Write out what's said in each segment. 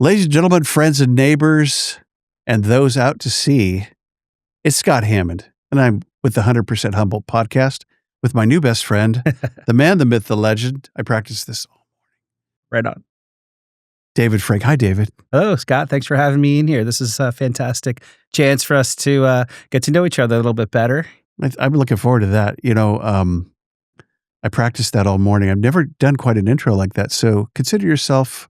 Ladies and gentlemen, friends and neighbors, and those out to sea, it's Scott Hammond, and I'm with the 100% Humboldt podcast with my new best friend, the man, the myth, the legend. I practice this all Right on. David Frank. Hi, David. Hello, Scott. Thanks for having me in here. This is a fantastic chance for us to get to know each other a little bit better. I'm looking forward to that. I practiced that all morning. I've never done quite an intro like that, so consider yourself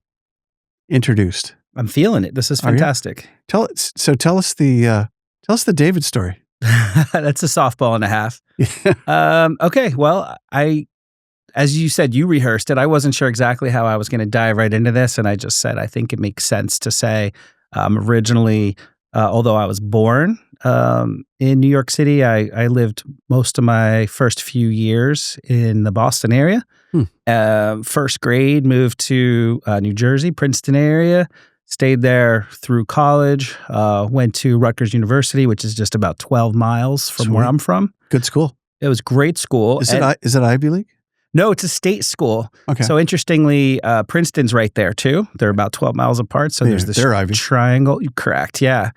introduced. I'm feeling it. This is fantastic. Tell us the David story. That's a softball and a half. Okay. Well, as you said, you rehearsed it. I wasn't sure exactly how I was going to dive right into this, and I just said I think it makes sense to say originally, although I was born in New York City, I lived most of my first few years in the Boston area. First grade, moved to New Jersey, Princeton area, stayed there through college, went to Rutgers University, which is just about 12 miles from where I'm from. Good school. It was great school. Is it Ivy League? No, it's a state school. Okay. So interestingly, Princeton's right there too. They're about 12 miles apart. So there's this triangle. Correct. Yeah.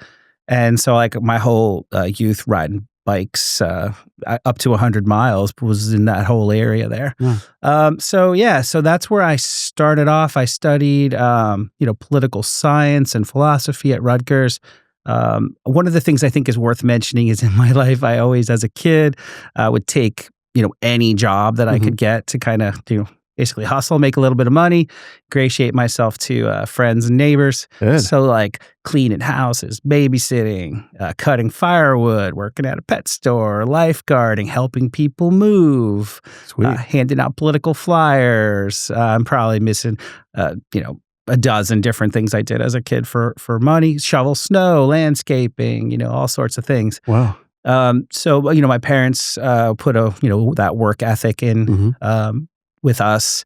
And so like my whole youth riding bikes up to 100 miles was in that whole area there. Yeah. So that's where I started off. I studied, political science and philosophy at Rutgers. One of the things I think is worth mentioning is in my life, I always, as a kid, would take, any job that I could get to kind of, basically hustle, make a little bit of money, ingratiate myself to friends and neighbors. Good. So like cleaning houses, babysitting, cutting firewood, working at a pet store, lifeguarding, helping people move, handing out political flyers. I'm probably missing, a dozen different things I did as a kid for money, shovel snow, landscaping, all sorts of things. Wow. So my parents put that work ethic in with us,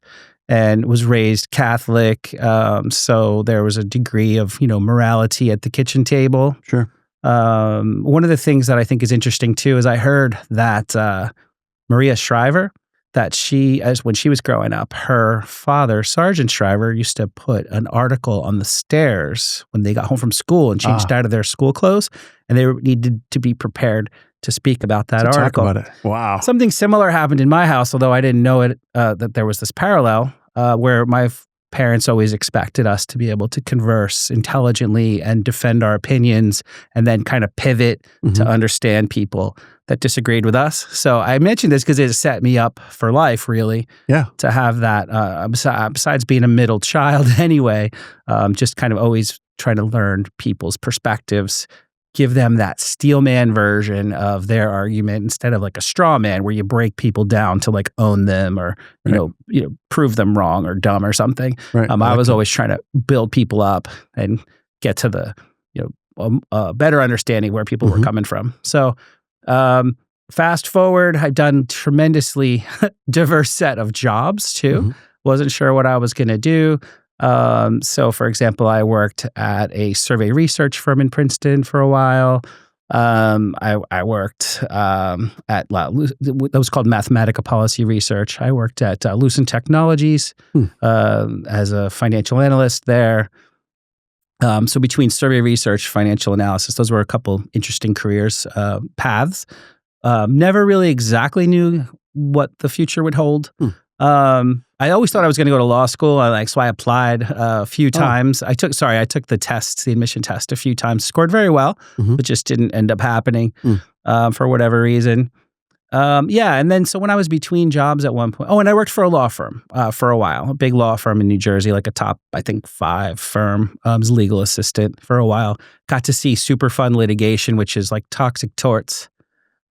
and was raised Catholic. So there was a degree of, morality at the kitchen table. Sure. One of the things that I think is interesting too is I heard that Maria Shriver, that when she was growing up, her father, Sergeant Shriver, used to put an article on the stairs when they got home from school and changed out of their school clothes, and they needed to be prepared to speak about that article. Talk about it. Wow. Something similar happened in my house, although I didn't know it, that there was this parallel where my parents always expected us to be able to converse intelligently and defend our opinions and then kind of pivot to understand people that disagreed with us. So I mentioned this because it set me up for life, really. Yeah. To have that, besides being a middle child anyway, just kind of always trying to learn people's perspectives, give them that steel man version of their argument instead of like a straw man where you break people down to like own them or, prove them wrong or dumb or something. Right. I was always trying to build people up and get to the, better understanding where people were coming from. So fast forward, I've done tremendously diverse set of jobs too. Wasn't sure what I was going to do. So for example, I worked at a survey research firm in Princeton for a while. I worked at that was called Mathematica Policy Research. I worked at Lucent Technologies as a financial analyst there. So between survey research, financial analysis, those were a couple interesting careers, paths. Never really exactly knew what the future would hold. I always thought I was going to go to law school. So I applied a few times. I took the admission test a few times, scored very well, but just didn't end up happening for whatever reason. And then so when I was between jobs at one point, and I worked for a law firm for a while, a big law firm in New Jersey, like a top, I think, 5 firm. I was legal assistant for a while. Got to see super fun litigation, which is like toxic torts.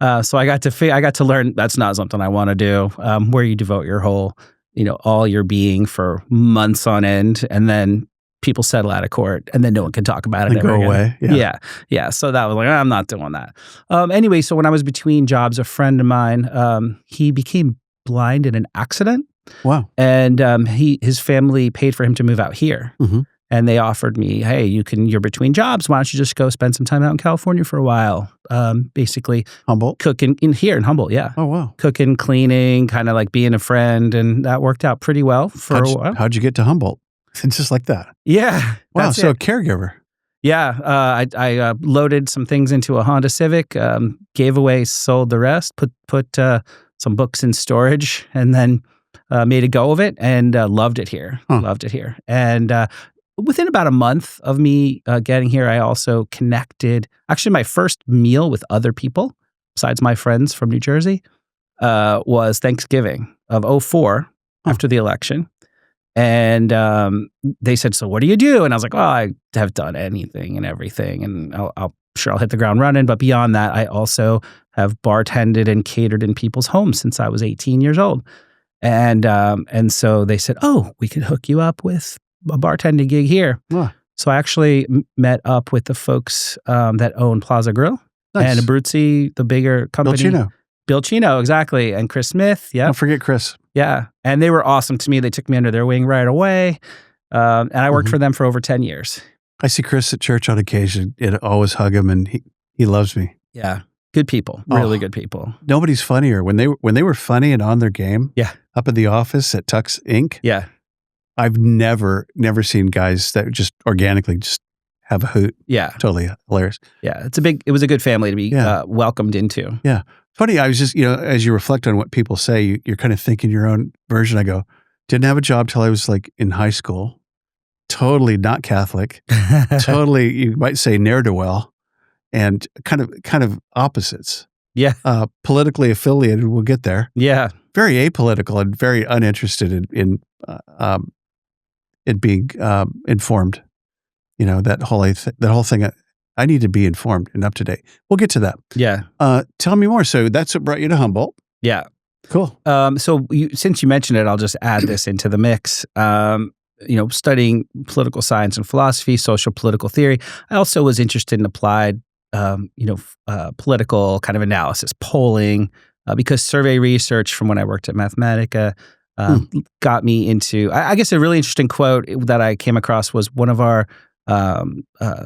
So I got to learn that's not something I want to do, where you devote your whole, all your being for months on end, and then people settle out of court, and then no one can talk about it ever go again. away. Yeah. So that was like, I'm not doing that. Anyway, so when I was between jobs, a friend of mine, he became blind in an accident. Wow. And his family paid for him to move out here. And they offered me, hey, you're between jobs. Why don't you just go spend some time out in California for a while? Basically Humboldt? Cooking in Humboldt, yeah. Oh, wow. Cooking, cleaning, kind of like being a friend. And that worked out pretty well for a while. How'd you get to Humboldt? Just like that. Yeah. Wow. That's So a it. caregiver. Yeah. I loaded some things into a Honda Civic, gave away, sold the rest, put some books in storage, and then made a go of it and loved it here. Huh. Loved it here. And within about a month of me getting here, I also connected. Actually, my first meal with other people, besides my friends from New Jersey, was Thanksgiving of 2004 after the election. And they said, "So what do you do?" And I was like, "Well, I have done anything and everything, and I'll hit the ground running." But beyond that, I also have bartended and catered in people's homes since I was 18 years old. And so they said, "Oh, we could hook you up with a bartending gig here." Wow. So I actually met up with the folks that own Plaza Grill and Abruzzi, the bigger company. Bill Chino, exactly. And Chris Smith. Yeah. Don't forget Chris. Yeah. And they were awesome to me. They took me under their wing right away. And I worked for them for over 10 years. I see Chris at church on occasion. I always hug him, and he loves me. Yeah. Good people. Really good people. Nobody's funnier. When they were funny and on their game, up at the office at Tux Inc., I've never seen guys that just organically just have a hoot. Yeah. Totally hilarious. Yeah. It was a good family to be welcomed into. Yeah. Funny, I was just, as you reflect on what people say, you're kind of thinking your own version. I go, didn't have a job till I was like in high school. Totally not Catholic. Totally, you might say ne'er-do-well, and kind of opposites. Yeah. Politically affiliated, we'll get there. Yeah. Very apolitical and very uninterested in being informed. That whole thing. I need to be informed and up to date. We'll get to that. Yeah. Tell me more. So that's what brought you to Humboldt. Yeah. Cool. So since you mentioned it, I'll just add this into the mix. Studying political science and philosophy, social political theory. I also was interested in applied, political kind of analysis, polling, because survey research from when I worked at Mathematica got me into, I guess a really interesting quote that I came across was one of our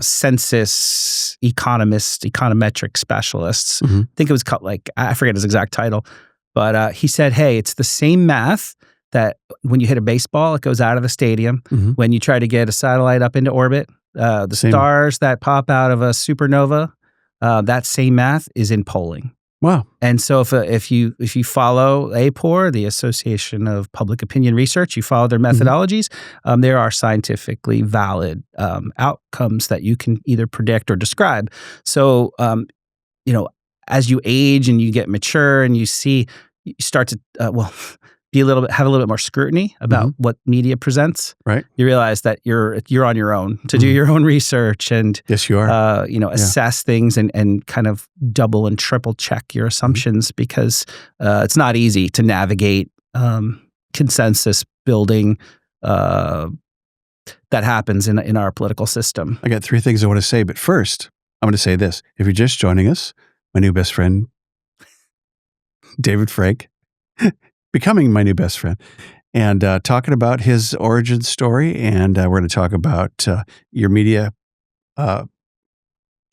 census econometric specialists. I think it was called I forget his exact title, but he said, "Hey, it's the same math that when you hit a baseball, it goes out of the stadium. When you try to get a satellite up into orbit, the stars that pop out of a supernova, that same math is in polling." Wow. And so if you follow APOR, the Association of Public Opinion Research, you follow their methodologies, there are scientifically valid outcomes that you can either predict or describe. So, as you age and you get mature and you start to, have a little bit more scrutiny about what media presents. Right. You realize that you're on your own to do your own research and yes, you are. Assess things and kind of double and triple check your assumptions because it's not easy to navigate consensus building that happens in our political system. I got 3 things I want to say, but first, I'm going to say this. If you're just joining us, my new best friend, David Frank, becoming my new best friend, and talking about his origin story. And we're going to talk about your media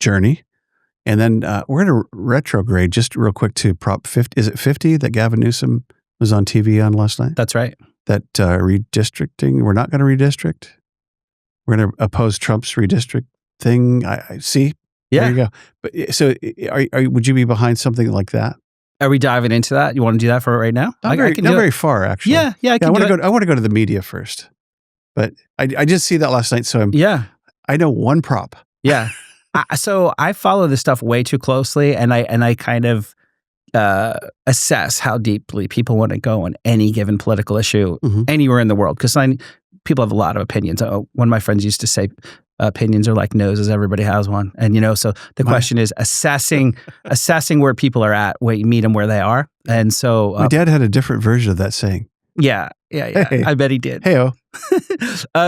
journey. And then we're going to retrograde just real quick to Prop 50. Is it 50 that Gavin Newsom was on TV on last night? That's right. That redistricting, we're not going to redistrict. We're going to oppose Trump's redistrict thing. I see. Yeah. There you go. But so would you be behind something like that? Are we diving into that? You want to do that for right now? Not very far, actually. Yeah, I want to go to the media first, but I did see that last night, so I know one prop. Yeah, so I follow this stuff way too closely, and I kind of assess how deeply people want to go on any given political issue anywhere in the world because people have a lot of opinions. One of my friends used to say, opinions are like noses, everybody has one. And, so the question is assessing where people are at, where you meet them where they are. And so my dad had a different version of that saying. Yeah. Hey. I bet he did. Hey-o.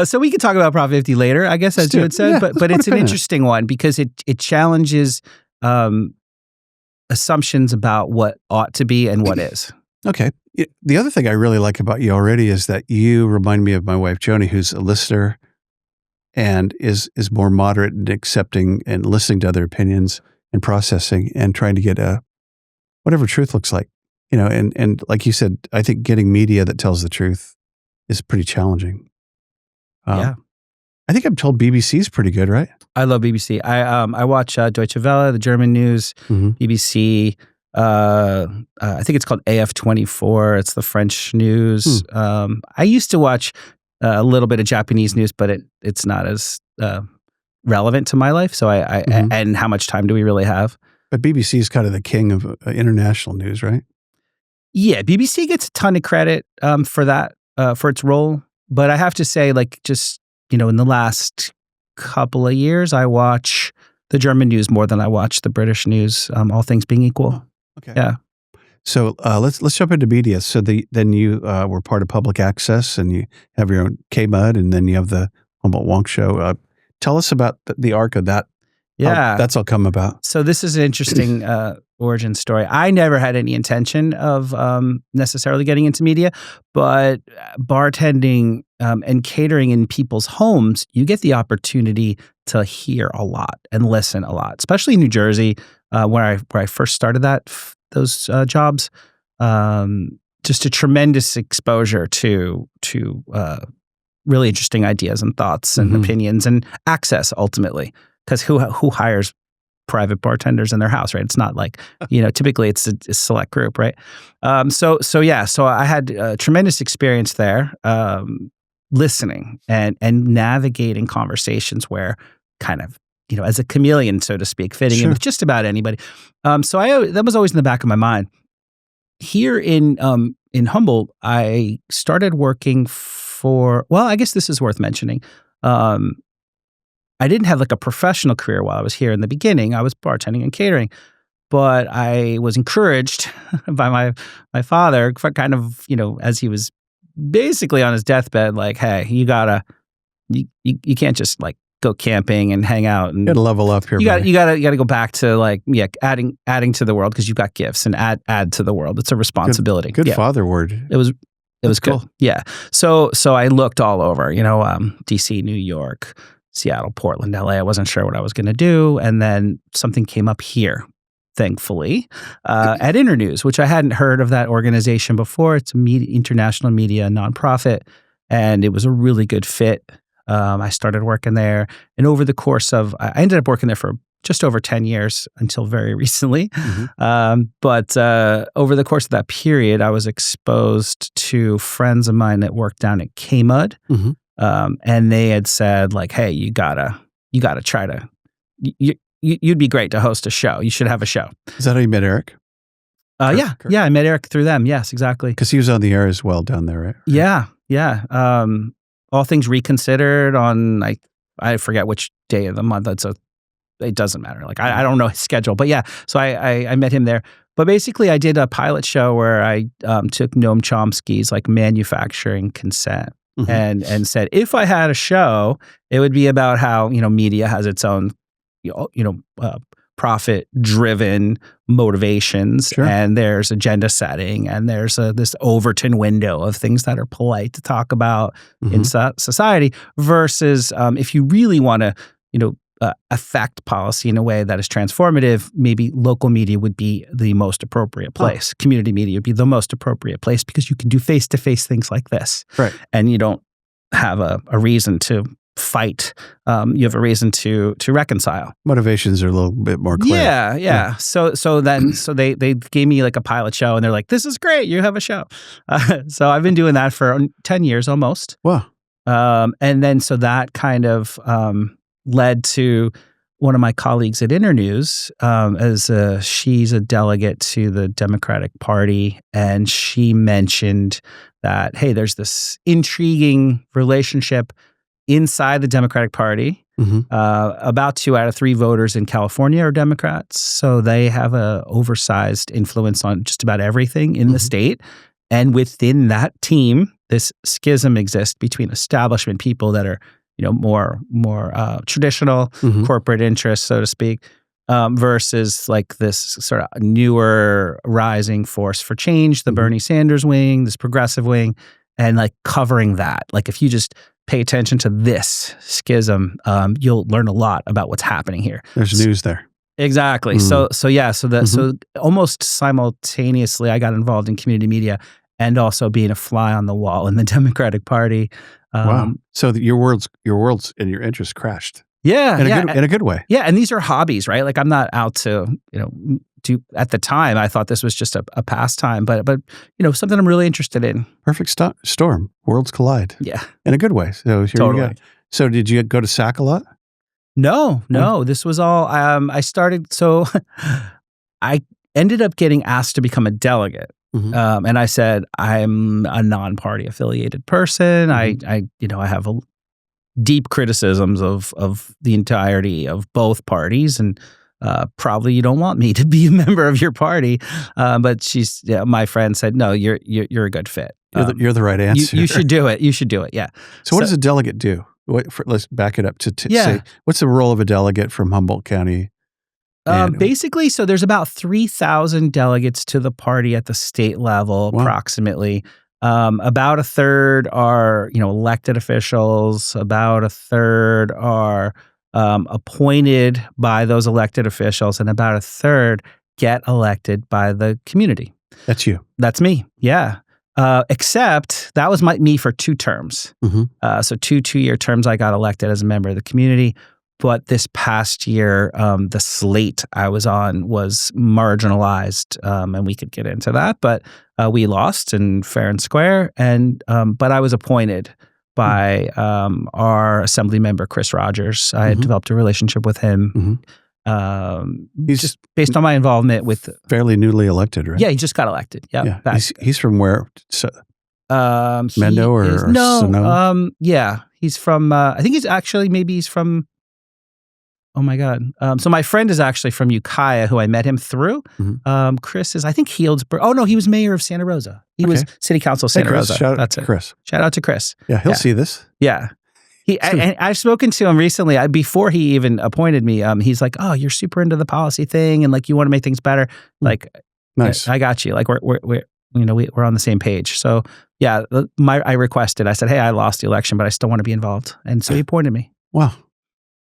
So we could talk about Prop 50 later, I guess, as you had said, but it's an interesting one because it challenges assumptions about what ought to be and what is. Okay. The other thing I really like about you already is that you remind me of my wife, Joni, who's a listener and is more moderate and accepting and listening to other opinions and processing and trying to get whatever truth looks like, and like you said, I think getting media that tells the truth is pretty challenging. Yeah. I think I'm told BBC is pretty good, right? I love BBC. I watch Deutsche Welle, the German news, BBC. I think it's called AF24. It's the French news. I used to watch a little bit of Japanese news, but it's not as relevant to my life. So and how much time do we really have? But BBC is kind of the king of international news, right? Yeah, BBC gets a ton of credit for that, for its role. But I have to say, like, just, in the last couple of years, I watch the German news more than I watch the British news, all things being equal. Okay. Yeah. So let's jump into media. So then you were part of Public Access, and you have your own K-Mud, and then you have the Humboldt Wonk Show. Tell us about the arc of that. Yeah. How that's all come about. So this is an interesting origin story. I never had any intention of necessarily getting into media, but bartending and catering in people's homes, you get the opportunity to hear a lot and listen a lot, especially in New Jersey, where I first started those jobs. Just a tremendous exposure to really interesting ideas and thoughts and opinions and access ultimately. Because who hires private bartenders in their house, right? It's not like, typically it's a select group, right? So I had tremendous experience there, listening and navigating conversations where kind of, as a chameleon, so to speak, fitting in with just about anybody. So that was always in the back of my mind. Here in Humboldt, I started working I guess this is worth mentioning. I didn't have like a professional career while I was here in the beginning. I was bartending and catering, but I was encouraged by my father, kind of, as he was basically on his deathbed, like, hey, you can't just like go camping and hang out, and you gotta level up here. You gotta go back to like, adding to the world, because you've got gifts, and add to the world. It's a responsibility. Good father word. It was cool. Yeah. So I looked all over, DC, New York, Seattle, Portland, LA. I wasn't sure what I was going to do. And then something came up here, thankfully, at Internews, which I hadn't heard of that organization before. It's international media nonprofit, and it was a really good fit. I started working there, and over the course of, I ended up working there for just over 10 years until very recently. But over the course of that period, I was exposed to friends of mine that worked down at K-Mud. And they had said, like, hey, you gotta try to, you'd be great to host a show. You should have a show. Is that how you met Eric? Yeah, I met Eric through them. Yes, exactly. Because he was on the air as well down there, right? Yeah. All Things Reconsidered on, I forget which day of the month. It doesn't matter. Like, I don't know his schedule, but yeah. So I met him there. But basically, I did a pilot show where I took Noam Chomsky's like manufacturing consent. And said, if I had a show, it would be about how, media has its own, profit-driven motivations, and there's agenda setting, and there's this Overton window of things that are polite to talk about in society, versus if you really want to, affect policy in a way that is transformative, maybe local media would be the most appropriate place. Community media would be the most appropriate place, because you can do face-to-face things like this. Right. And you don't have a reason to fight. You have a reason to reconcile. Motivations are a little bit more clear. Yeah. So they gave me like a pilot show, and they're like, this is great, you have a show. So I've been doing that for 10 years almost. Wow. And then so that kind of led to one of my colleagues at Internews, she's a delegate to the Democratic Party, and she mentioned that, hey, there's this intriguing relationship inside the Democratic Party. About 2 out of 3 voters in California are Democrats, so they have a oversized influence on just about everything in the state. And within that team, this schism exists between establishment people that are more traditional corporate interests, so to speak, versus like this sort of newer rising force for change, the Bernie Sanders wing, this progressive wing, and like covering that. Like, if you just pay attention to this schism, you'll learn a lot about what's happening here. There's news there. Exactly. So almost simultaneously, I got involved in community media and also being a fly on the wall in the Democratic Party. Wow. So your worlds and your interests crashed. Yeah. In a good way. Yeah. And these are hobbies, right? Like I'm not out to, at the time, I thought this was just a pastime, but something I'm really interested in. Perfect storm. Worlds collide. Yeah. In a good way. So here Totally. you go. So did you go to SAC a lot? No. This was all, I started, so I ended up getting asked to become a delegate. Mm-hmm. And I said, I'm a non-party affiliated person. Mm-hmm. I have deep criticisms of the entirety of both parties, and probably you don't want me to be a member of your party. But my friend said, no, you're a good fit. You're the right answer. You should do it. You should do it. Yeah. So what does a delegate do? Let's back it up to say, what's the role of a delegate from Humboldt County? Basically, so there's about 3,000 delegates to the party at the state level, approximately. About a third are, elected officials. About a third are appointed by those elected officials, and about a third get elected by the community. That's you. That's me. Yeah. Except that was me for 2 terms. Mm-hmm. So 2-year terms, I got elected as a member of the community. But this past year, the slate I was on was marginalized, and we could get into that. But we lost in fair and square, but I was appointed by our assembly member, Chris Rogers. I had developed a relationship with him. He's just based on my involvement with fairly newly elected, right? Yeah, he just got elected. Yeah. He's from where? Mendo or Sonoma? Yeah, he's from. I think he's from. Oh my God. So my friend is actually from Ukiah, who I met him through. Mm-hmm. Chris is, I think, Healdsburg. Oh no, he was mayor of Santa Rosa. He was city council of Santa Rosa. Shout out to Chris. Yeah, he'll see this. Yeah. And I've spoken to him recently. Before he even appointed me, he's like, "Oh, you're super into the policy thing, and like you want to make things better." Like, nice. I got you. Like we're on the same page. So yeah, I requested. I said, "Hey, I lost the election, but I still want to be involved," and so he appointed me. Wow.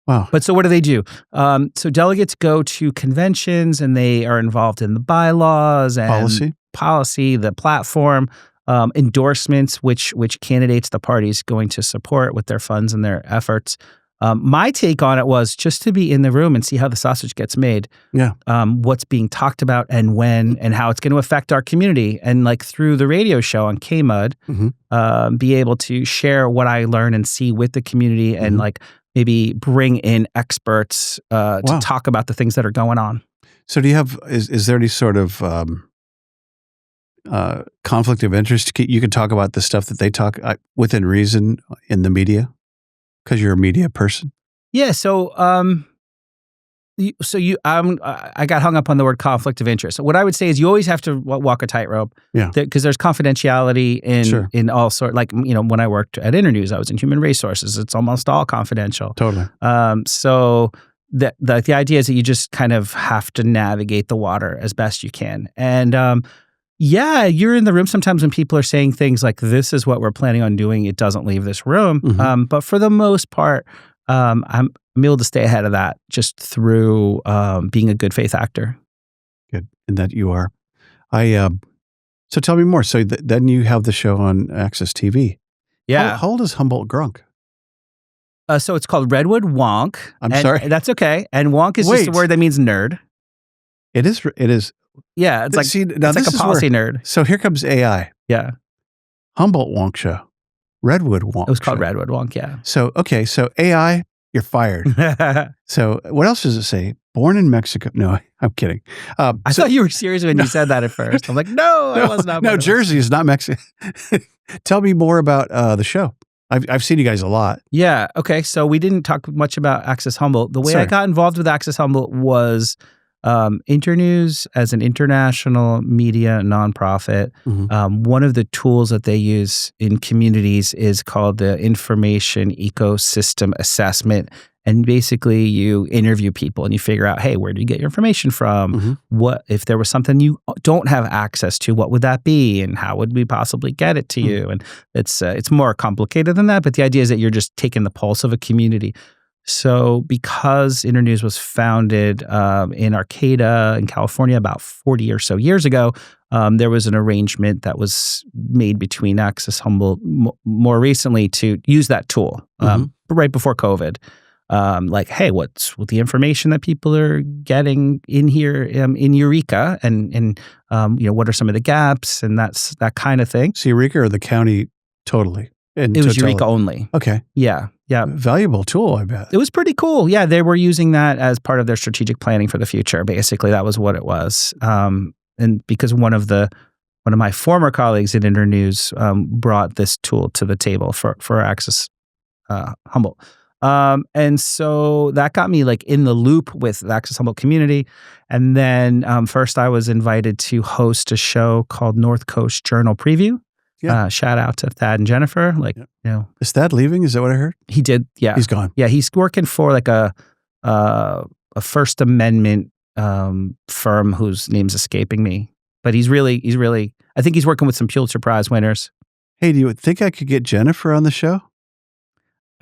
But so what do they do? So delegates go to conventions and they are involved in the bylaws and policy, the platform, endorsements, which candidates the party's going to support with their funds and their efforts. My take on it was just to be in the room and see how the sausage gets made. Yeah. What's being talked about and when and how it's going to affect our community. And like through the radio show on KMUD, be able to share what I learn and see with the community and like maybe bring in experts to talk about the things that are going on. So do you have, is there any sort of conflict of interest? You can talk about the stuff that they talk within reason in the media because you're a media person? Yeah. So, I got hung up on the word conflict of interest. So what I would say is you always have to walk a tightrope. Yeah. Because there's confidentiality in all sorts. Like, when I worked at Internews, I was in human resources. It's almost all confidential. Totally. So the idea is that you just kind of have to navigate the water as best you can. And you're in the room sometimes when people are saying things like, this is what we're planning on doing. It doesn't leave this room. But for the most part, I'm able to stay ahead of that just through being a good faith actor. Good. And that you are. So tell me more. So then you have the show on Access TV. Yeah. How old is Humboldt Grunk? So it's called Redwood Wonk. I'm sorry. That's okay. And wonk is just a word that means nerd. It is. Yeah. It's like, it's like a policy nerd. So here comes AI. Yeah. Humboldt Wonk show. Redwood Wonk. It was called Redwood Wonk, yeah. So AI, you're fired. So what else does it say? Born in Mexico. No, I'm kidding. I thought you were serious when you said that at first. I'm like, I was not. No, Jersey is not Mexico. Tell me more about the show. I've seen you guys a lot. Yeah. Okay. So we didn't talk much about Access Humboldt. The way I got involved with Access Humboldt was Internews as an international media nonprofit. One of the tools that they use in communities is called the Information Ecosystem Assessment. And basically you interview people and you figure out, hey, where do you get your information from? What if there was something you don't have access to, what would that be? And how would we possibly get it to you? And it's more complicated than that. But the idea is that you're just taking the pulse of a community. So because Internews was founded in Arcata in California about 40 or so years ago, there was an arrangement that was made between Access Humboldt more recently to use that tool right before COVID. Like, hey, what's with the information that people are getting in here in Eureka, and what are some of the gaps, and that kind of thing. So Eureka or the county totally? It was Eureka only. Okay. Yeah. Valuable tool, I bet. It was pretty cool. Yeah, they were using that as part of their strategic planning for the future. Basically, that was what it was. And because one of my former colleagues at Internews brought this tool to the table for Access Humboldt. And so that got me like in the loop with the Access Humboldt community. And then first I was invited to host a show called North Coast Journal Preview. Yeah. Shout out to Thad and Jennifer. Is Thad leaving? Is that what I heard? He did. Yeah. He's gone. Yeah. He's working for like a First Amendment firm whose name's escaping me. But he's really, I think he's working with some Pulitzer Prize winners. Hey, do you think I could get Jennifer on the show?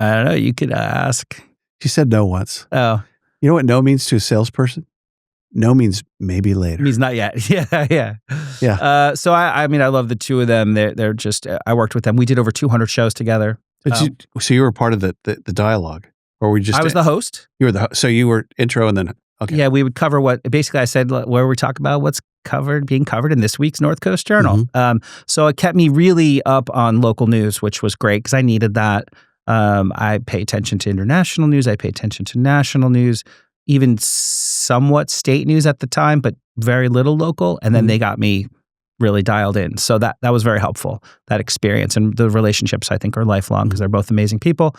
I don't know. You could ask. She said no once. Oh. You know what no means to a salesperson? No means maybe later. It means not yet. Yeah. So I mean, I love the two of them. They're just, I worked with them. We did over 200 shows together. So you were part of the dialogue, or were you just? I was the host. You were the so you were intro and then okay. Yeah, we would cover basically I said where we talk about what's being covered in this week's North Coast Journal. So it kept me really up on local news, which was great because I needed that. I pay attention to international news. I pay attention to national news, even somewhat state news at the time, but very little local. And then they got me really dialed in. So that was very helpful, that experience. And the relationships, I think, are lifelong because they're both amazing people.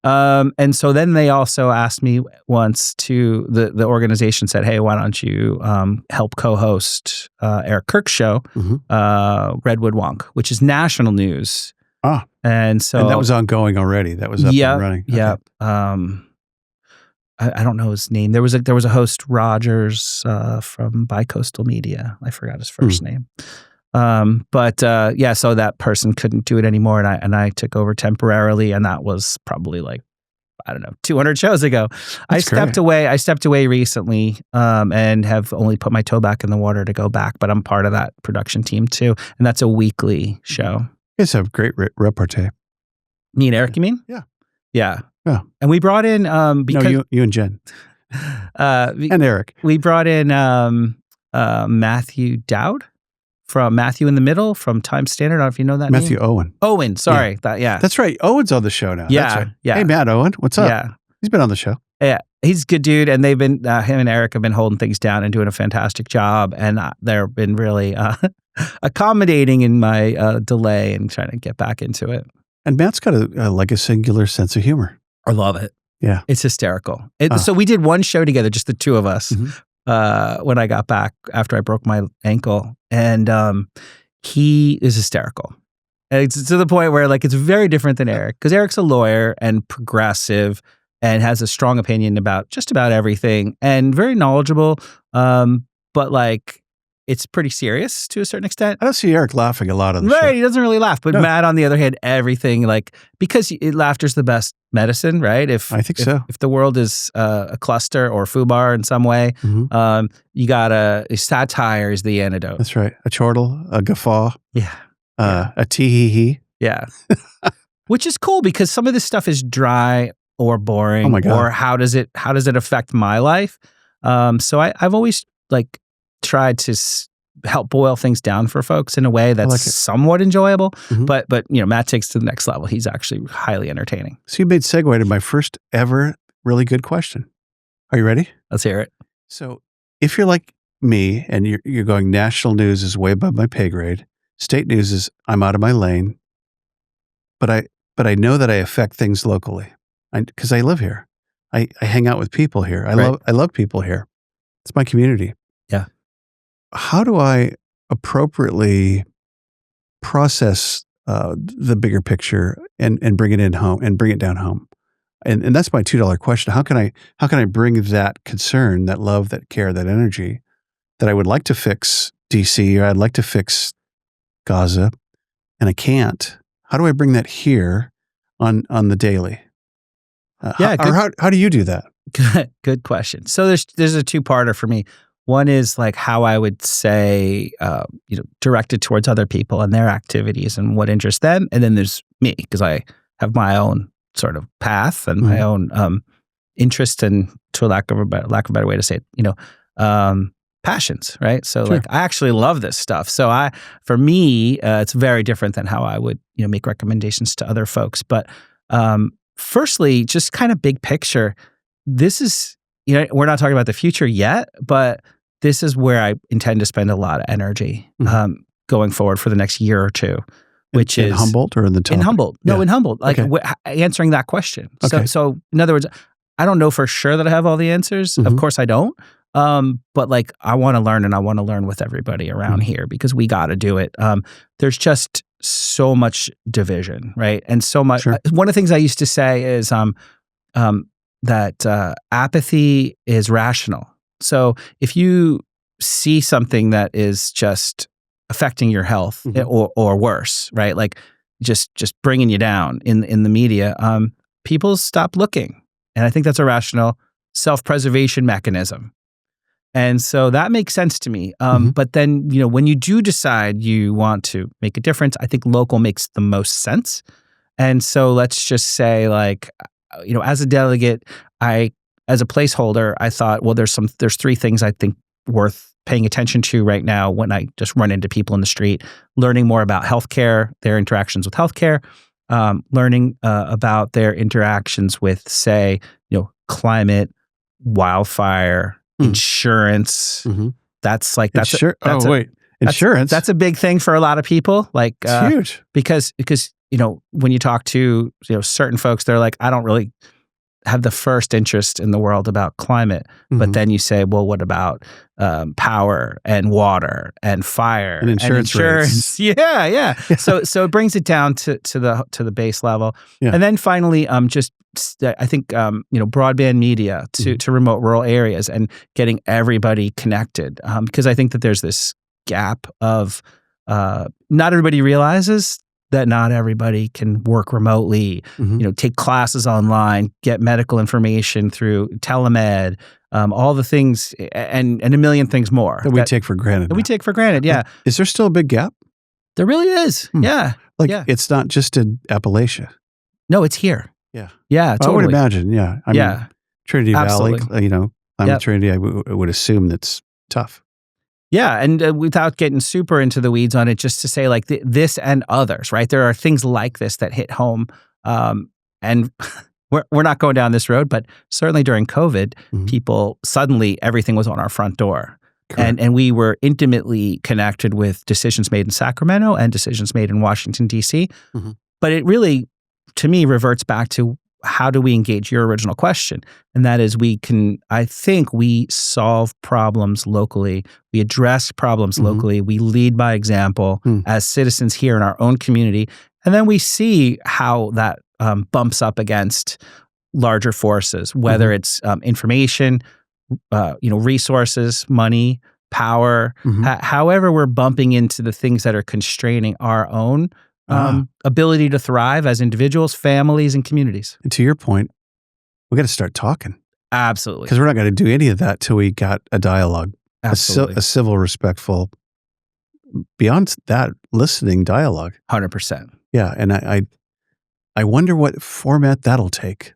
And so then they also asked me once the organization said, hey, why don't you help co-host Eric Kirk's show, Redwood Wonk, which is national news. And that was ongoing already. That was up and running. Okay. Yeah. I don't know his name. There was a host, Rogers, from Bicoastal Media. I forgot his first name. So that person couldn't do it anymore, and I took over temporarily, and that was probably 200 shows ago. I stepped away recently, and have only put my toe back in the water to go back, but I'm part of that production team too, and that's a weekly show. You guys have great repartee. Me and Eric, you mean? Yeah. Yeah. And we brought in because you and Jen and Eric. We brought in Matthew Dowd from Matthew in the Middle from Time Standard. I don't know if you know that Matthew name. Owen. Sorry. That's right. Owen's on the show now. Yeah. That's right. Yeah. Hey, Matt Owen. What's up? Yeah. He's been on the show. Yeah. He's a good dude. And they've been, him and Eric have been holding things down and doing a fantastic job. And they've been really accommodating in my delay and trying to get back into it. And Matt's got a singular sense of humor. I love it. Yeah. It's hysterical. So we did one show together, just the two of us, when I got back after I broke my ankle. And he is hysterical. It's to the point where it's very different than Eric, because Eric's a lawyer and progressive and has a strong opinion about just about everything and very knowledgeable. But it's pretty serious to a certain extent. I don't see Eric laughing a lot on the show. Right, he doesn't really laugh. But Matt, on the other hand, everything because laughter's the best medicine, right? I think so. If the world is a cluster or foobar in some way, you gotta satire is the antidote. That's right. A chortle, a guffaw, a tee-hee-hee. Yeah, which is cool because some of this stuff is dry or boring. Oh my God. Or how does it affect my life? So I've always tried to help boil things down for folks in a way that's somewhat enjoyable. But Matt takes it to the next level. He's actually highly entertaining. So you made segue to my first ever really good question. Are you ready? Let's hear it. So if you're like me and you're going, national news is way above my pay grade, state news is I'm out of my lane, but I know that I affect things locally because I live here. I hang out with people here. I love people here. It's my community. Yeah. How do I appropriately process the bigger picture and bring it in home and bring it down home? And that's my $2 question. How can I bring that concern, that love, that care, that energy that I would like to fix DC, or I'd like to fix Gaza, and I can't? How do I bring that here on the daily? How do you do that? Good question. So there's a two-parter for me. One is like how I would say, directed towards other people and their activities and what interests them. And then there's me, because I have my own sort of path and my own interest and, to lack of a better way to say it, passions, right? So like I actually love this stuff. So for me, it's very different than how I would, make recommendations to other folks. But firstly, just kind of big picture, this is, we're not talking about the future yet, but this is where I intend to spend a lot of energy going forward for the next year or two, which is... In Humboldt or in the topic? In Humboldt. No, in Humboldt. Like answering that question. Okay. So in other words, I don't know for sure that I have all the answers. Of course I don't. But like I want to learn, and I want to learn with everybody around here, because we got to do it. There's just so much division, right? And so much... One of the things I used to say is that apathy is rational. So if you see something that is just affecting your health or worse, right? Like just bringing you down in the media, people stop looking. And I think that's a rational self-preservation mechanism. And so that makes sense to me. But then, when you do decide you want to make a difference, I think local makes the most sense. And so let's just say, like, as a delegate, as a placeholder, I thought, well, there's three things I think worth paying attention to right now when I just run into people in the street: learning more about healthcare, their interactions with healthcare, learning about their interactions with, say, climate, wildfire, insurance. That's insurance. That's a big thing for a lot of people. Like it's huge because when you talk to certain folks, they're like, I don't really have the first interest in the world about climate. But then you say, well, what about power and water and fire and insurance rates? Yeah. So it brings it down to the base level. And then finally, I think broadband media to remote rural areas and getting everybody connected, because I think that there's this gap of not everybody realizes that not everybody can work remotely, take classes online, get medical information through telemed, all the things, and a million things more that we take for granted. Is there still a big gap? There really is. Yeah. It's not just in Appalachia. No, it's here. Yeah, totally. I would imagine. Yeah. I mean, Trinity Valley, I'm Yep. Trinity. I would assume that's tough. Yeah, and without getting super into the weeds on it, just to say like this and others, right? There are things like this that hit home, and we're not going down this road, but certainly during COVID, people suddenly everything was on our front door, and we were intimately connected with decisions made in Sacramento and decisions made in Washington D.C. But it really, to me, reverts back to how do we engage your original question? And that is I think we solve problems locally. We address problems locally. We lead by example as citizens here in our own community. And then we see how that bumps up against larger forces, whether it's information, resources, money, power, however we're bumping into the things that are constraining our own ability to thrive as individuals, families, and communities. And to your point, we got to start talking. Absolutely. Because we're not going to do any of that till we got a dialogue, Absolutely. a civil, respectful, beyond that, listening dialogue. 100%. Yeah. And I wonder what format that'll take.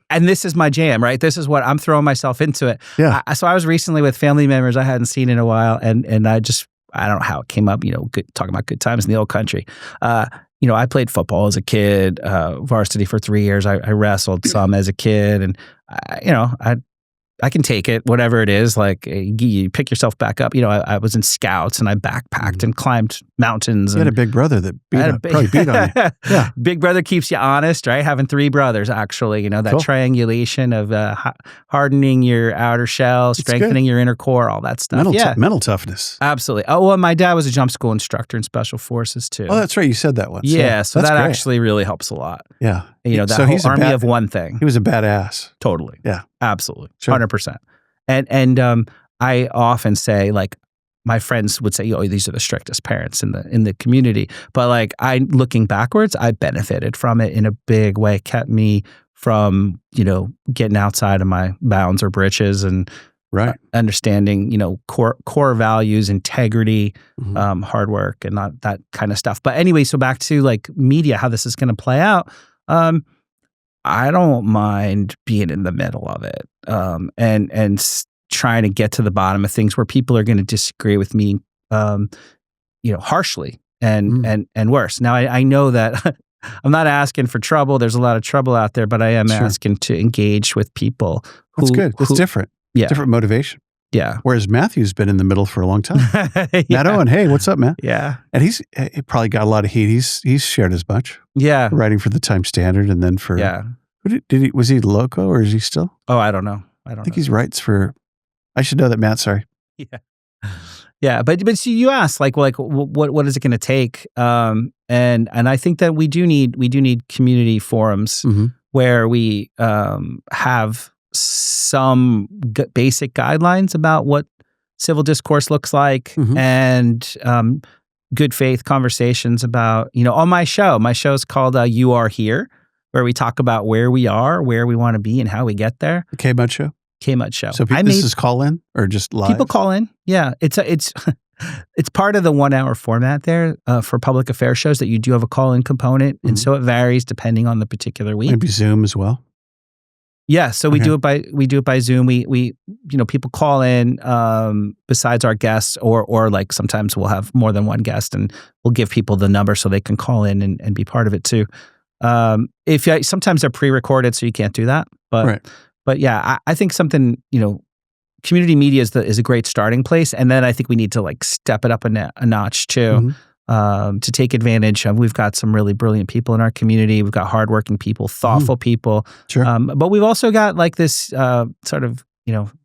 And this is my jam, right? This is what I'm throwing myself into it. Yeah. So I was recently with family members I hadn't seen in a while, and I don't know how it came up, talking about good times in the old country. I played football as a kid, varsity for 3 years. I wrestled some as a kid, and I can take it, whatever it is. Like you pick yourself back up. I was in scouts and I backpacked and climbed mountains. You had a big brother that probably beat on you. Yeah. Big brother keeps you honest, right? Having 3 brothers, actually, that triangulation of hardening your outer shell, strengthening your inner core, all that stuff. Mental toughness. Absolutely. Oh, well, my dad was a jump school instructor in special forces too. Oh, that's right. You said that once. Yeah. So that great. Actually really helps a lot. Yeah. That whole army of one thing. He was a badass. Totally. Yeah. Absolutely. Sure. 100%. And I often say, like, my friends would say, these are the strictest parents in the community. But like looking backwards, I benefited from it in a big way, kept me from, getting outside of my bounds or britches and Right. understanding, core values, integrity, hard work, and not that kind of stuff. But anyway, so back to like media, how this is going to play out. I don't mind being in the middle of it, and trying to get to the bottom of things where people are going to disagree with me, harshly and worse. Now I know that I'm not asking for trouble. There's a lot of trouble out there, but I am asking to engage with people. That's good. That's different. Yeah. Different motivation. Yeah. Whereas Matthew's been in the middle for a long time. Matt Owen, hey, what's up, Matt? Yeah. And he probably got a lot of heat. He's shared as much. Yeah. Writing for the Times Standard, and then for was he Loco, or is he still? Oh, I don't know. I think he writes for. I should know that, Matt. Sorry. Yeah. Yeah, but see, you asked like what is it going to take? And I think that we do need community forums where we have some basic guidelines about what civil discourse looks like, and good faith conversations about, on my show. My show is called You Are Here, where we talk about where we are, where we want to be, and how we get there. The K-Mud Show? K-Mud Show. So this is call in or just live? People call in. Yeah. It's part of the 1 hour format there for public affairs shows, that you do have a call in component. And so it varies depending on the particular week. Maybe Zoom as well. Yeah. So we do it by Zoom. We people call in besides our guests, or like sometimes we'll have more than one guest, and we'll give people the number so they can call in and be part of it too. Sometimes they're pre-recorded, so you can't do that. But yeah, I think something, community media is a great starting place. And then I think we need to like step it up a notch too, to take advantage of. We've got some really brilliant people in our community. We've got hardworking people, thoughtful people. Sure. But we've also got like this sort of,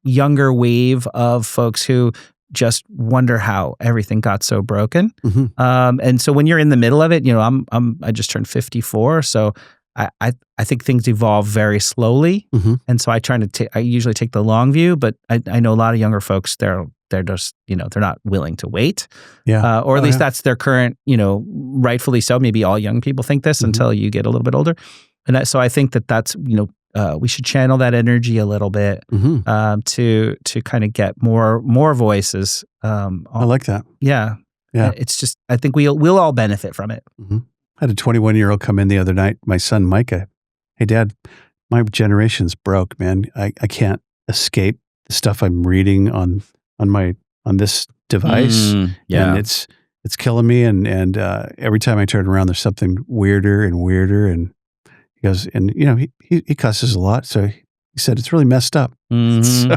younger wave of folks who just wonder how everything got so broken. And so when you're in the middle of it, I just turned 54. So I think things evolve very slowly, and so I usually take the long view. But I know a lot of younger folks. They're just they're not willing to wait, or at least that's their current, rightfully so. Maybe all young people think this until you get a little bit older, and so I think that's we should channel that energy a little bit to kind of get more voices. I like that. Yeah. It's just I think we'll all benefit from it. I had a 21-year-old come in the other night, my son Micah. Hey, Dad, my generation's broke, man. I can't escape the stuff I'm reading on this device. And it's killing me. And every time I turn around, there's something weirder and weirder. And he goes, and he cusses a lot. So he said, it's really messed up. So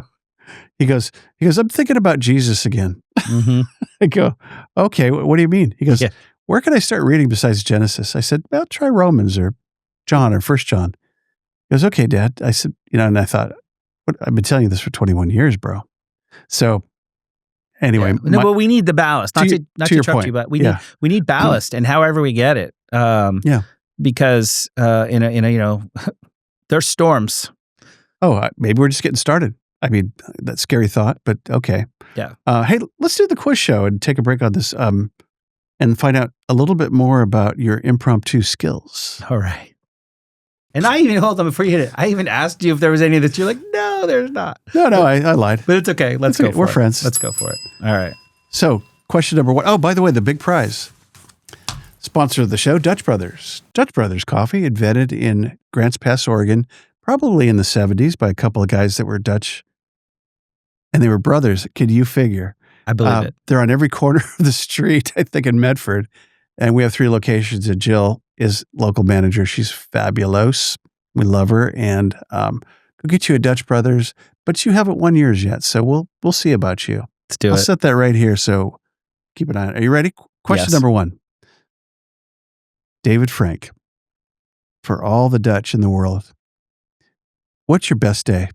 he goes, I'm thinking about Jesus again. I go, okay, what do you mean? He goes, where can I start reading besides Genesis? I said, well, try Romans or John or 1 John. He goes, okay, Dad. I said, and I thought, I've been telling you this for 21 years, bro. So anyway. But we need the ballast. Not to interrupt you, but we need ballast, and however we get it. Because there's storms. Oh, maybe we're just getting started. I mean, that scary thought, but okay. Yeah. Hey, let's do the quiz show and take a break on this. And find out a little bit more about your impromptu skills. All right. And I even, hold on, before you hit it, I even asked you if there was any that you're like, no, there's not. No, I lied. But it's okay. Let's go for it. We're friends. Let's go for it. All right. So, question number 1. Oh, by the way, the big prize. Sponsor of the show, Dutch Brothers. Dutch Brothers Coffee, invented in Grants Pass, Oregon, probably in the 70s by a couple of guys that were Dutch. And they were brothers. Can you figure? I believe it. They're on every corner of the street, I think, in Medford. And we have 3 locations. And Jill is local manager. She's fabulous. We love her. And go get you a Dutch Brothers. But you haven't won yours yet. So we'll see about you. Let's do it. I'll set that right here. So keep an eye on it. Are you ready? Question number 1. David Frank. For all the Dutch in the world, what's your best day?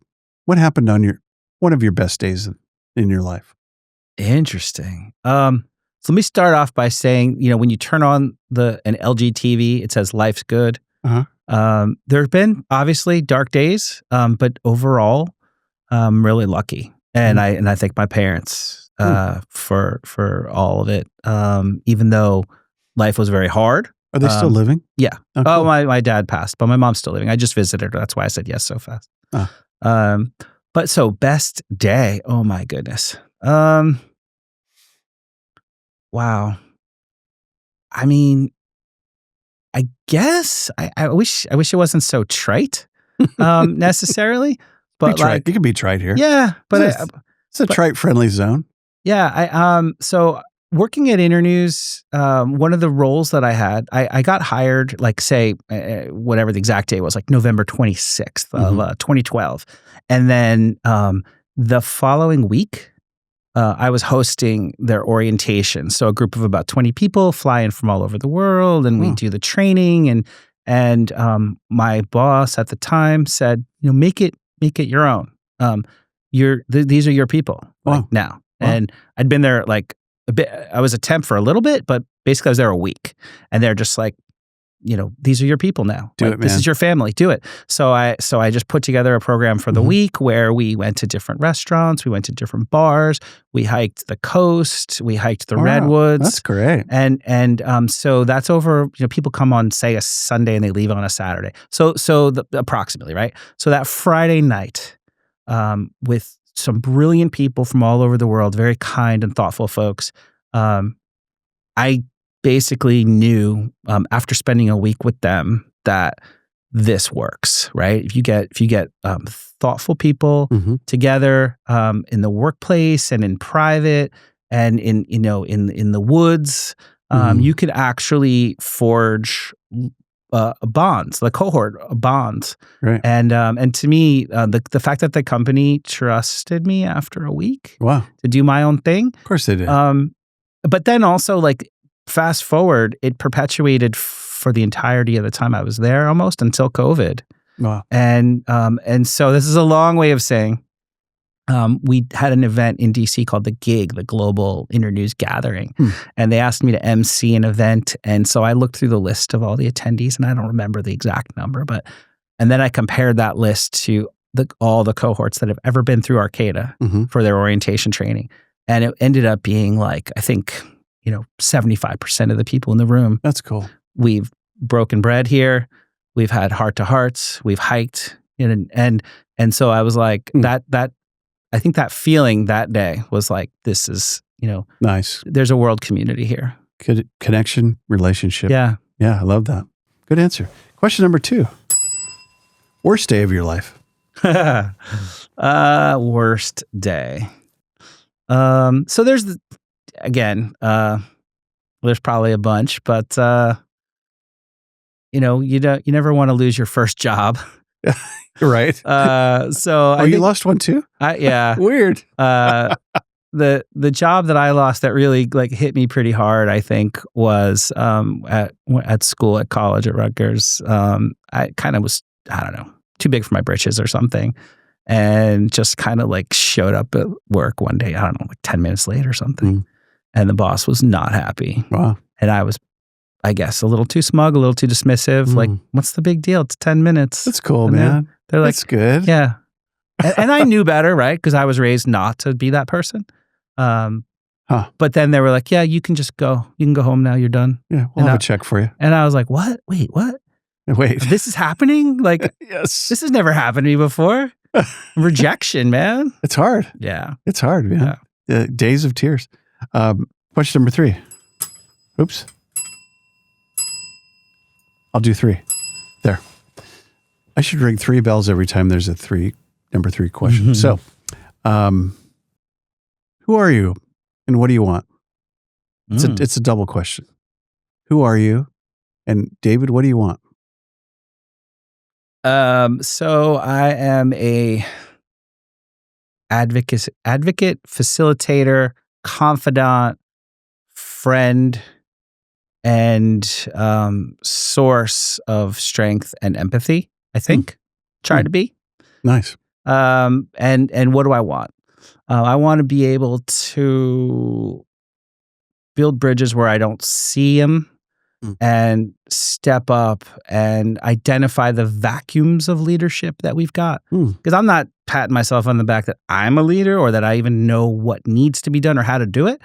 What happened on one of your best days in your life? Interesting. So let me start off by saying, when you turn on an LG TV, it says life's good. There have been obviously dark days, but overall, I'm really lucky. And I thank my parents for all of it. Even though life was very hard, Are they still living? Yeah. Oh, Oh, cool. my dad passed, but my mom's still living. I just visited her. That's why I said yes so fast. Oh. But so best day. Oh my goodness. Wow. I mean, I guess I wish it wasn't so trite, necessarily. But trite. like, You can be trite here. yeah, but It's a trite-friendly zone. yeah, so working at Internews, one of the roles that I had, I got hired, like say, whatever the exact day was, like November 26th of 2012. And then the following week, I was hosting their orientation. So a group of about 20 people fly in from all over the world, and we do the training. And my boss at the time said, make it your own. These are your people now. Wow. And I'd been there like a bit. I was a temp for a little bit, but basically I was there a week. And they're just like, these are your people now. Do it, man. This is your family. Do it. So I just put together a program for the week where we went to different restaurants, we went to different bars, we hiked the coast, we hiked the redwoods. That's great. And so that's over. People come on say a Sunday and they leave on a Saturday. So approximately, right? So that Friday night, with some brilliant people from all over the world, very kind and thoughtful folks, I basically knew after spending a week with them that this works, right? If you get thoughtful people together in the workplace and in private and in the woods, you could actually forge bonds, the cohort bonds. Right. And to me, the fact that the company trusted me after a week to do my own thing. Of course they did. But then also like, fast forward, it perpetuated for the entirety of the time I was there, almost until COVID. Wow. And so this is a long way of saying, we had an event in DC called the Gig, the Global Internews Gathering, and they asked me to MC an event. And so I looked through the list of all the attendees, and I don't remember the exact number, and then I compared that list to all the cohorts that have ever been through Arcata for their orientation training, and it ended up being like, I think, 75% of the people in the room. That's cool. We've broken bread here. We've had heart-to-hearts. We've hiked. And so I was like, that I think that feeling that day was like, this is, nice. There's a world community here. Good connection, relationship. Yeah. Yeah, I love that. Good answer. Question number 2. Worst day of your life? Worst day. So there's there's probably a bunch, but you never want to lose your first job. Right. So you lost one too? Yeah. Weird. The job that I lost that really like hit me pretty hard, I think, was at school, at college, at Rutgers. I kind of was, I don't know, too big for my britches or something. And just kind of like showed up at work one day, I don't know, like 10 minutes late or something. And the boss was not happy. Wow. And I was, I guess, a little too smug, a little too dismissive. Like, what's the big deal? It's 10 minutes. That's cool, and man. They're like, that's good. Yeah. And I knew better, right? Because I was raised not to be that person. But then they were like, yeah, you can just go. You can go home now. You're done. Yeah, we'll have a check for you. And I was like, what? Wait, what? Wait. This is happening? Like, yes. This has never happened to me before. Rejection, man. It's hard. Yeah. It's hard, man. Yeah. Days of tears. Question number 3. Oops. I'll do 3. There. I should ring 3 bells every time there's a number 3 question. So, who are you and what do you want? It's a double question. Who are you? And David, what do you want? So I am a advocate, facilitator, confidant, friend, and source of strength and empathy, I think. Try to be. Nice. And what do I want? I want to be able to build bridges where I don't see them and step up and identify the vacuums of leadership that we've got. Because I'm not patting myself on the back that I'm a leader or that I even know what needs to be done or how to do it.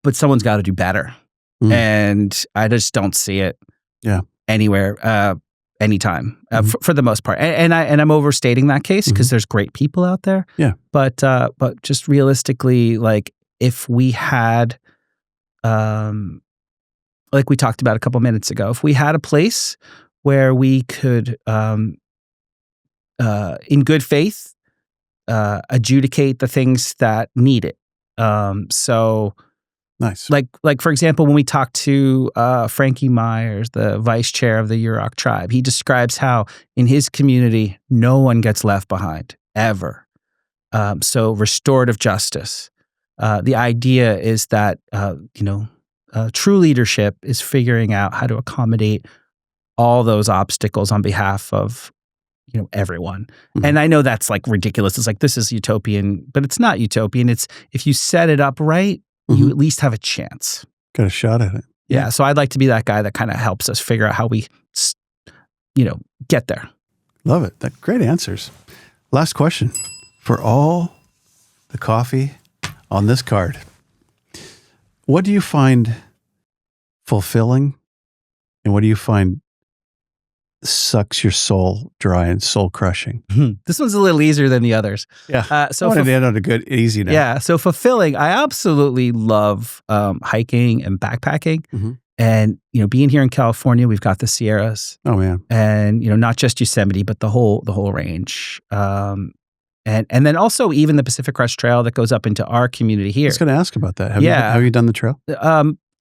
But someone's got to do better. And I just don't see it anywhere, anytime, for the most part. And I'm overstating that case because there's great people out there. Yeah. But just realistically, like if we had, like we talked about a couple minutes ago, if we had a place where we could, in good faith, adjudicate the things that need it. So nice. Like for example, when we talked to Frankie Myers, the vice chair of the Yurok tribe, he describes how in his community, no one gets left behind, ever. So restorative justice. The idea is that, true leadership is figuring out how to accommodate all those obstacles on behalf of everyone. And I know that's like ridiculous. It's like, this is utopian, but it's not utopian. It's if you set it up right, you at least have a chance. Got a shot at it. Yeah. So I'd like to be that guy that kind of helps us figure out how we, get there. Love it. Great answers. Last question. For all the coffee on this card, what do you find fulfilling and what do you find sucks your soul dry and soul crushing? This one's a little easier than the others. Yeah. So I wanted to end on a good, easy note. Yeah. So fulfilling, I absolutely love hiking and backpacking. And, being here in California, we've got the Sierras. Oh, man. And, not just Yosemite, but the whole range. And then also even the Pacific Crest Trail that goes up into our community here. I was going to ask about that. Have you done the trail?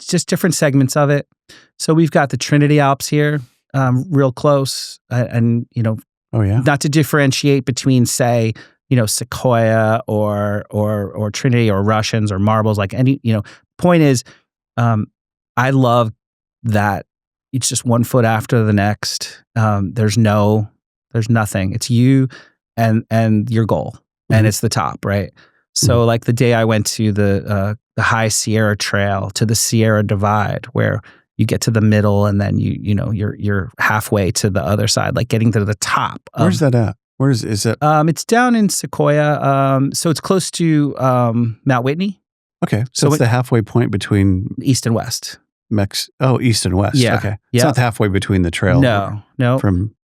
Just different segments of it. So we've got the Trinity Alps here. Real close, and not to differentiate between, say, Sequoia or Trinity or Russians or marbles, like any, point is, I love that it's just 1 foot after the next. There's nothing. It's you and your goal, and it's the top, right? So like the day I went to the High Sierra Trail to the Sierra Divide, where you get to the middle and then you're halfway to the other side, like getting to the top. Where's that at? Where is it? It's down in Sequoia. So it's close to Mount Whitney. Okay. So it's the halfway point between east and west. East and west. Yeah. Okay. It's not halfway between the trail. No.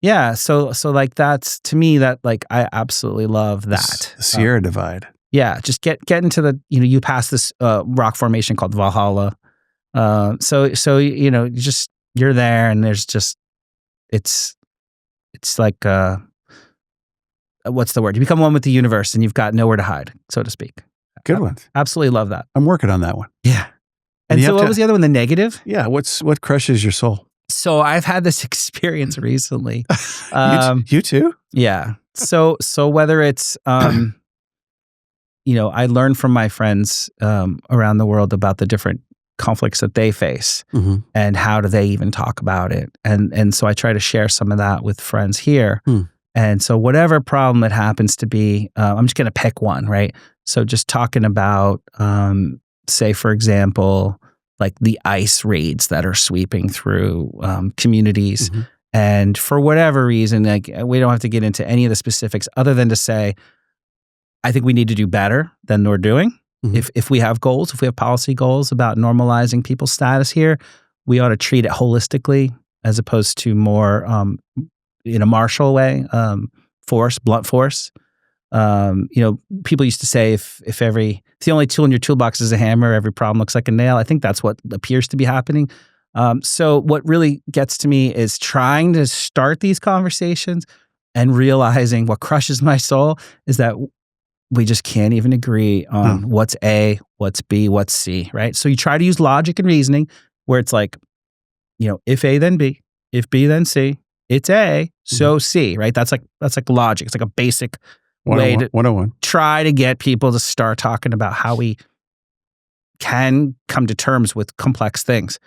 Yeah. So like that's, to me, that like I absolutely love that. The Sierra Divide. Yeah. Just get into the, you pass this rock formation called Valhalla. So you're there, and there's just it's like what's the word? You become one with the universe, and you've got nowhere to hide, so to speak. Good one. Absolutely love that. I'm working on that one. Yeah. And so what was the other one? The negative? Yeah. What crushes your soul? So I've had this experience recently. You too? Yeah. So whether it's I learn from my friends around the world about the different conflicts that they face and how do they even talk about it. And so I try to share some of that with friends here. And so whatever problem it happens to be, I'm just going to pick one, right? So just talking about, say, for example, like the ICE raids that are sweeping through communities. And for whatever reason, like we don't have to get into any of the specifics other than to say, I think we need to do better than we're doing. If we have goals, if we have policy goals about normalizing people's status here, we ought to treat it holistically as opposed to more in a martial way, blunt force. People used to say if the only tool in your toolbox is a hammer, every problem looks like a nail. I think that's what appears to be happening. So what really gets to me is trying to start these conversations and realizing what crushes my soul is that we just can't even agree on what's A, what's B, what's C, right? So you try to use logic and reasoning where it's like, if A, then B, if B, then C, it's A, so C, right? That's like logic. It's like a basic way to 101. Try to get people to start talking about how we can come to terms with complex things.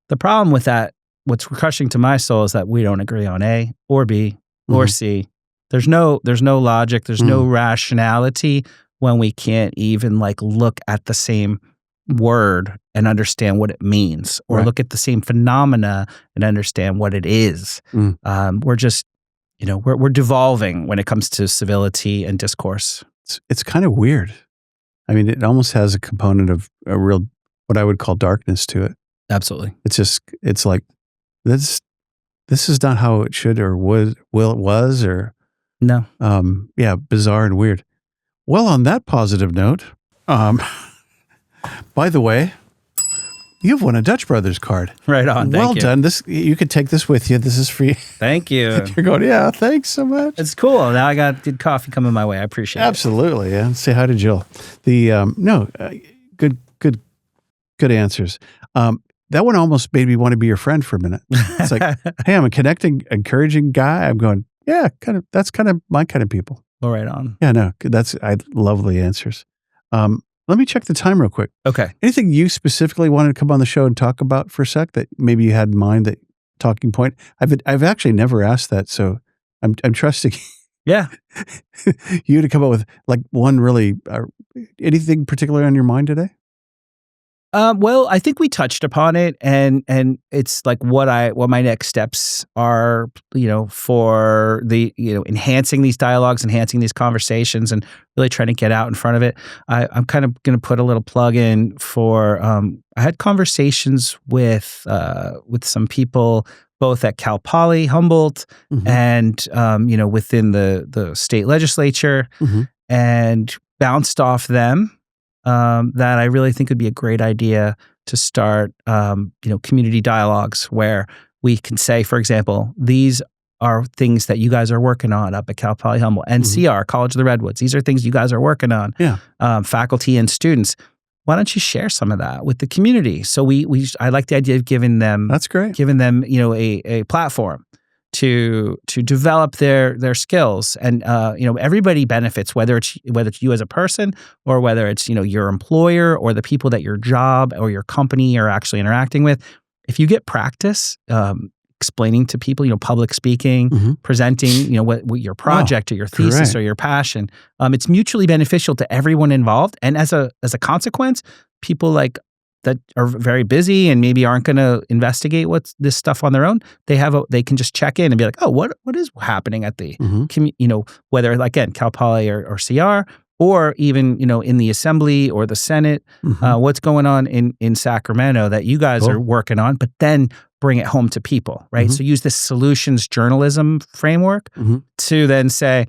The problem with that, what's crushing to my soul, is that we don't agree on A or B or C. There's no logic. There's no rationality when we can't even like look at the same word and understand what it means, or look at the same phenomena and understand what it is. We're just, we're devolving when it comes to civility and discourse. It's kind of weird. I mean, it almost has a component of a real, what I would call darkness to it. Absolutely. It's like, this is not how it should or was, or, No. bizarre and weird. Well, on that positive note, by the way, you've won a Dutch Brothers card. Right on. Thank you. Done. You could take this with you. This is free. Thank you. You're going, yeah, thanks so much. It's cool. Now I got good coffee coming my way. I appreciate it. Absolutely. Yeah. Say hi to Jill. Good answers. That one almost made me want to be your friend for a minute. It's like, hey, I'm a connecting, encouraging guy. I'm going, yeah, that's kind of my kind of people. Well, right on. Yeah, no, I love the answers. Let me check the time real quick. Okay. Anything you specifically wanted to come on the show and talk about for a sec that maybe you had in mind, that talking point? I've actually never asked that, so I'm trusting Yeah. you to come up with like one really anything particular on your mind today. Well, I think we touched upon it, and it's like what my next steps are, for the, enhancing these dialogues, enhancing these conversations, and really trying to get out in front of it. I'm kind of going to put a little plug in for, I had conversations with some people both at Cal Poly, Humboldt, and, within the state legislature, and bounced off them. That I really think would be a great idea to start, community dialogues where we can say, for example, these are things that you guys are working on up at Cal Poly Humboldt, NCR, College of the Redwoods. These are things you guys are working on, faculty and students. Why don't you share some of that with the community? So I like the idea of giving them, that's great, giving them, a platform to develop their skills, and everybody benefits, whether it's you as a person, or whether it's your employer or the people that your job or your company are actually interacting with. If you get practice explaining to people, public speaking, presenting, what your project or your thesis or your passion, it's mutually beneficial to everyone involved, and as a consequence, people that are very busy and maybe aren't going to investigate what's this stuff on their own, they can just check in and be like, oh, what is happening at the, whether again, Cal Poly or CR, or even, in the Assembly or the Senate, what's going on in Sacramento that you guys are working on, but then bring it home to people, right? So use this solutions journalism framework to then say,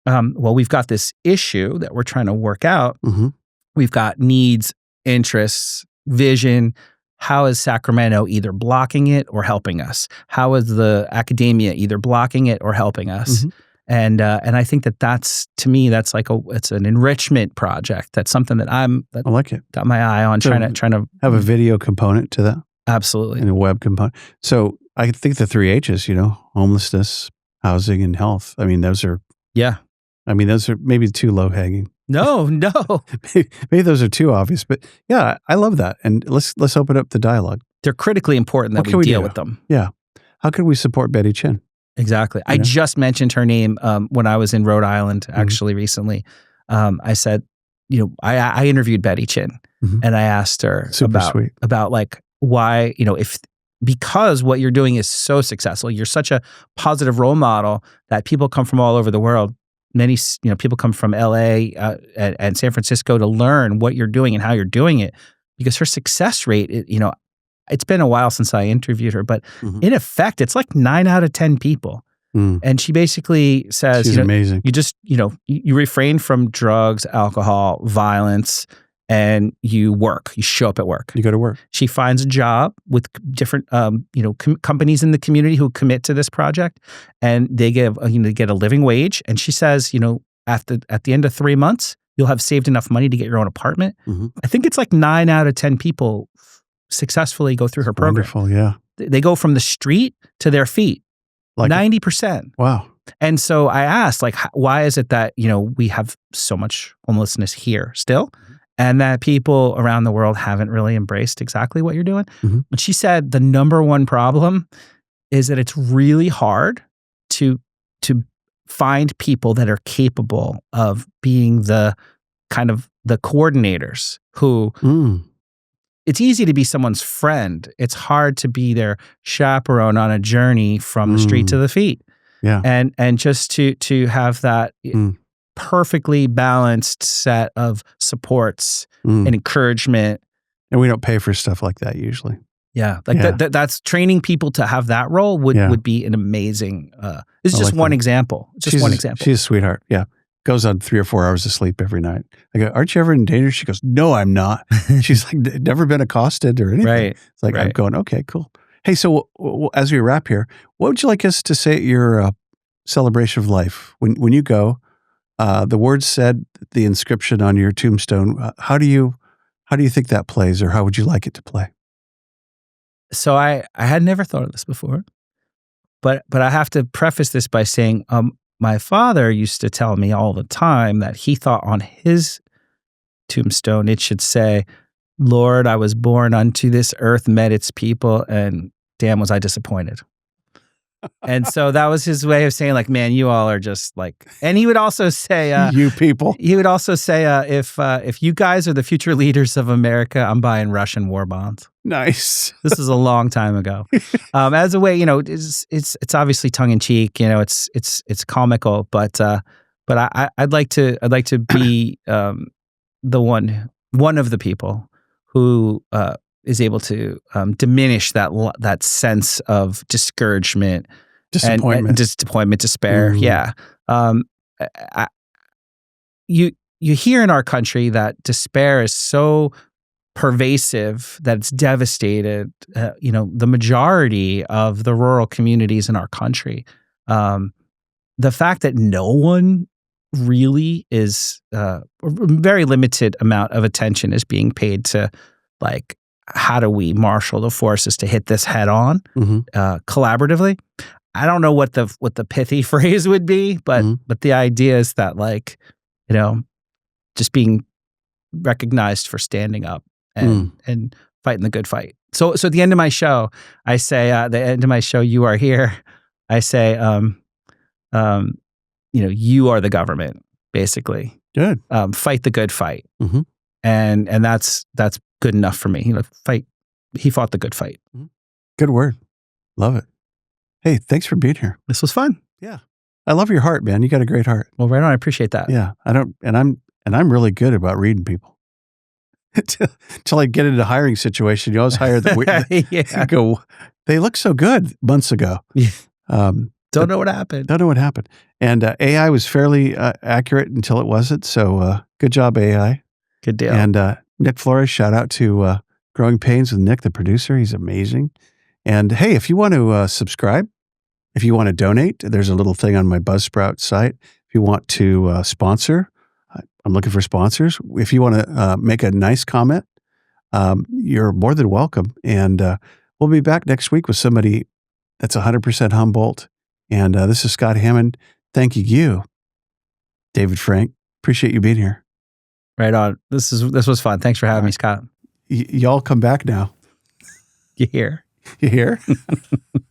well, we've got this issue that we're trying to work out. We've got needs, interests, vision. How is Sacramento either blocking it or helping us? How is the academia either blocking it or helping us? And I think that's, to me, that's like it's an enrichment project. That's something that I like it. Got my eye on, trying to have a video component to that. Absolutely. And a web component. So I think the 3 H's, homelessness, housing, and health. I mean, those are maybe too low hanging. No. Maybe those are too obvious, but yeah, I love that. And let's open up the dialogue. They're critically important that we deal with them. Yeah. How can we support Betty Chin? Exactly. I just mentioned her name when I was in Rhode Island, actually, recently. I said, I interviewed Betty Chin, and I asked her about like why, because what you're doing is so successful, you're such a positive role model that people come from all over the world. Many, people come from LA and San Francisco to learn what you're doing and how you're doing it, because her success rate, it's been a while since I interviewed her, but in effect, it's like 9 out of 10 people. And she basically says, she's amazing. You just, you refrain from drugs, alcohol, violence, and you show up at work. You go to work. She finds a job with different, companies in the community who commit to this project, and they get a living wage. And she says, at the end of 3 months, you'll have saved enough money to get your own apartment. I think it's like 9 out of 10 people successfully go through her program. Wonderful, yeah. They go from the street to their feet, like 90%. Wow. And so I asked, why is it that, we have so much homelessness here still? And that people around the world haven't really embraced exactly what you're doing. But she said the number one problem is that it's really hard to find people that are capable of being the kind of the coordinators who, it's easy to be someone's friend. It's hard to be their chaperone on a journey from the street to the feet. Yeah. And just to have that perfectly balanced set of supports and encouragement. And we don't pay for stuff like that usually. Yeah, like Yeah. that's training people to have that role would be an amazing. It's I just like one that. example. It's just one example. She's a sweetheart. Yeah. Goes on 3 or 4 hours of sleep every night. I go, aren't you ever in danger? She goes, no, I'm not. She's like, never been accosted or anything. Right. It's like, I'm right. going, okay, cool. Hey, so as we wrap here, what would you like us to say at your celebration of life? When you go, the words said, the inscription on your tombstone, how do you think that plays, or how would you like it to play? So I had never thought of this before, but I have to preface this by saying, my father used to tell me all the time that he thought on his tombstone it should say, "Lord, I was born unto this earth, met its people, and damn was I disappointed." And so that was his way of saying, like, man, you all are just like. And he would also say, you people. He would also say, if you guys are the future leaders of America, I'm buying Russian war bonds. Nice. This is a long time ago. As a way, it's obviously tongue in cheek. It's comical, but I'd like to be the one of the people who is able to diminish that sense of discouragement, Disappointment, despair. Mm-hmm. Yeah, you hear in our country that despair is so pervasive that it's devastated. The majority of the rural communities in our country. The fact that no one really is a very limited amount of attention is being paid to, like, how do we marshal the forces to hit this head on collaboratively? I don't know what the pithy phrase would be, but the idea is that, like, just being recognized for standing up and fighting the good fight. So at the end of my show, I say, you are here. I say, you are the government, basically. Good. Fight the good fight. Mm-hmm. And that's good enough for me. Fight. He fought the good fight. Good word. Love it. Hey, thanks for being here. This was fun. Yeah. I love your heart, man. You got a great heart. Well, right on. I appreciate that. Yeah. I'm really good about reading people. Till I get into a hiring situation, you always hire the yeah. Go, they look so good months ago. Yeah. Don't know what happened. Don't know what happened. And AI was fairly accurate until it wasn't. So good job, AI. Good deal. And Nick Flores, shout out to Growing Pains with Nick, the producer. He's amazing. And hey, if you want to subscribe, if you want to donate, there's a little thing on my Buzzsprout site. If you want to sponsor, I'm looking for sponsors. If you want to make a nice comment, you're more than welcome. And we'll be back next week with somebody that's 100% Humboldt. And this is Scott Hammond. Thank you, David Frank. Appreciate you being here. Right on. This was fun. Thanks for having me, Scott. Y'all come back now. You hear? You hear?